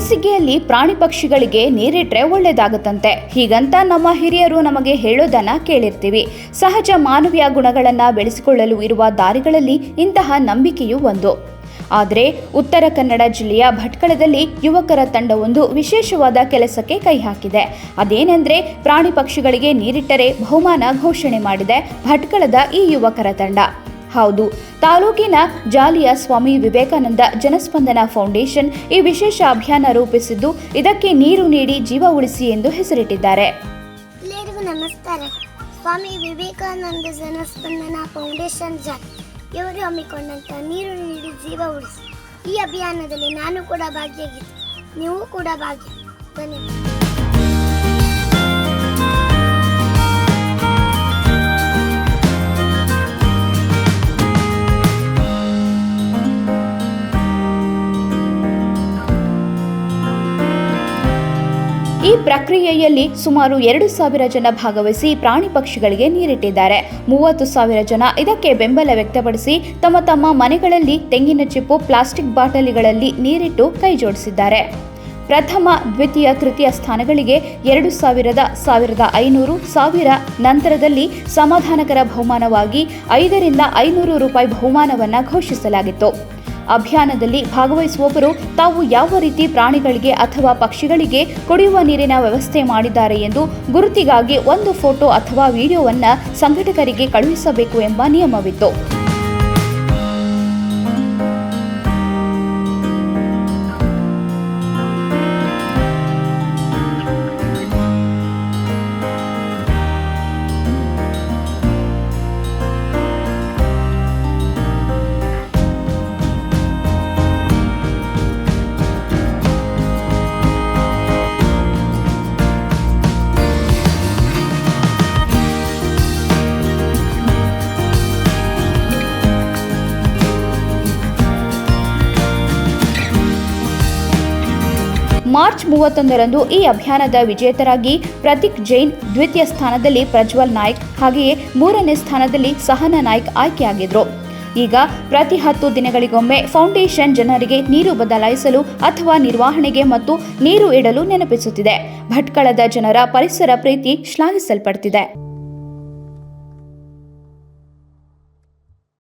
ಬೇಸಿಗೆಯಲ್ಲಿ ಪ್ರಾಣಿ ಪಕ್ಷಿಗಳಿಗೆ ನೀರಿಟ್ರೆ ಒಳ್ಳೇದಾಗುತ್ತಂತೆ. ಹೀಗಂತ ನಮ್ಮ ಹಿರಿಯರು ನಮಗೆ ಹೇಳೋದನ್ನ ಕೇಳಿರ್ತೀವಿ. ಸಹಜ ಮಾನವೀಯ ಗುಣಗಳನ್ನ ಬೆಳೆಸಿಕೊಳ್ಳಲು ಇರುವ ದಾರಿಗಳಲ್ಲಿ ಇಂತಹ ನಂಬಿಕೆಯೂ ಒಂದು. ಆದರೆ ಉತ್ತರ ಕನ್ನಡ ಜಿಲ್ಲೆಯ ಭಟ್ಕಳದಲ್ಲಿ ಯುವಕರ ತಂಡವೊಂದು ವಿಶೇಷವಾದ ಕೆಲಸಕ್ಕೆ ಕೈ ಹಾಕಿದೆ. ಅದೇನೆಂದರೆ ಪ್ರಾಣಿ ಪಕ್ಷಿಗಳಿಗೆ ನೀರಿಟ್ಟರೆ ಬಹುಮಾನ ಘೋಷಣೆ ಮಾಡಿದೆ ಭಟ್ಕಳದ ಈ ಯುವಕರ ತಂಡ. ಹೌದು, ತಾಲೂಕಿನ ಜಾಲಿಯ ಸ್ವಾಮಿ ವಿವೇಕಾನಂದ ಜನಸ್ಪಂದನ ಫೌಂಡೇಶನ್ ಈ ವಿಶೇಷ ಅಭಿಯಾನ ರೂಪಿಸಿದ್ದು ಇದಕ್ಕೆ ನೀರು ನೀಡಿ ಜೀವ ಉಳಿಸಿ ಎಂದು ಹೆಸರಿಟ್ಟಿದ್ದಾರೆ. ಎಲ್ಲರಿಗೂ ನಮಸ್ಕಾರ. ಸ್ವಾಮಿ ವಿವೇಕಾನಂದ ಜನಸ್ಪಂದನ ಫೌಂಡೇಶನ್ ಇವರು ಹಮ್ಮಿಕೊಂಡಂತ ನೀರು ನೀಡಿ ಜೀವ ಉಳಿಸಿ ಈ ಅಭಿಯಾನದಲ್ಲಿ ನಾನು ಕೂಡ ಭಾಗಿಯಾಗಿದ್ದೆ. ನೀವು ಕೂಡ ಭಾಗಿ. ಧನ್ಯವಾದ. ಈ ಪ್ರಕ್ರಿಯೆಯಲ್ಲಿ ಸುಮಾರು 2,000 ಜನ ಭಾಗವಹಿಸಿ ಪ್ರಾಣಿ ಪಕ್ಷಿಗಳಿಗೆ ನೀರಿಟ್ಟಿದ್ದಾರೆ. 30,000 ಜನ ಇದಕ್ಕೆ ಬೆಂಬಲ ವ್ಯಕ್ತಪಡಿಸಿ ತಮ್ಮ ತಮ್ಮ ಮನೆಗಳಲ್ಲಿ ತೆಂಗಿನ ಚಿಪ್ಪು, ಪ್ಲಾಸ್ಟಿಕ್ ಬಾಟಲಿಗಳಲ್ಲಿ ನೀರಿಟ್ಟು ಕೈ ಜೋಡಿಸಿದ್ದಾರೆ. ಪ್ರಥಮ, ದ್ವಿತೀಯ, ತೃತೀಯ ಸ್ಥಾನಗಳಿಗೆ 2,000, 1,500, 1,000 ನಂತರದಲ್ಲಿ ಸಮಾಧಾನಕರ ಬಹುಮಾನವಾಗಿ 500 ರಿಂದ 500 ರೂಪಾಯಿ ಬಹುಮಾನವನ್ನು ಘೋಷಿಸಲಾಗಿತ್ತು. ಅಭಿಯಾನದಲ್ಲಿ ಭಾಗವಹಿಸುವವರು ತಾವು ಯಾವ ರೀತಿ ಪ್ರಾಣಿಗಳಿಗೆ ಅಥವಾ ಪಕ್ಷಿಗಳಿಗೆ ಕುಡಿಯುವ ನೀರಿನ ವ್ಯವಸ್ಥೆ ಮಾಡಿದ್ದಾರೆ ಎಂದು ಗುರುತಿಗಾಗಿ ಒಂದು ಫೋಟೋ ಅಥವಾ ವಿಡಿಯೋವನ್ನು ಸಂಘಟಕರಿಗೆ ಕಳುಹಿಸಬೇಕು ಎಂಬ ನಿಯಮವಿತ್ತು. ಮಾರ್ಚ್ 31ರಂದು ಈ ಅಭಿಯಾನದ ವಿಜೇತರಾಗಿ ಪ್ರತೀಕ್ ಜೈನ್, ದ್ವಿತೀಯ ಸ್ಥಾನದಲ್ಲಿ ಪ್ರಜ್ವಲ್ ನಾಯ್ಕ್, ಹಾಗೆಯೇ 3ನೇ ಸ್ಥಾನದಲ್ಲಿ ಸಹನಾ ನಾಯ್ಕ್ ಆಯ್ಕೆಯಾಗಿದ್ರು. ಈಗ ಪ್ರತಿ 10 ದಿನಗಳಿಗೊಮ್ಮೆ ಫೌಂಡೇಶನ್ ಜನರಿಗೆ ನೀರು ಬದಲಾಯಿಸಲು ಅಥವಾ ನಿರ್ವಹಣೆಗೆ ಮತ್ತು ನೀರು ಇಡಲು ನೆನಪಿಸುತ್ತಿದೆ. ಭಟ್ಕಳದ ಜನರ ಪರಿಸರ ಪ್ರೀತಿ ಶ್ಲಾಘಿಸಲ್ಪಡುತ್ತಿದೆ.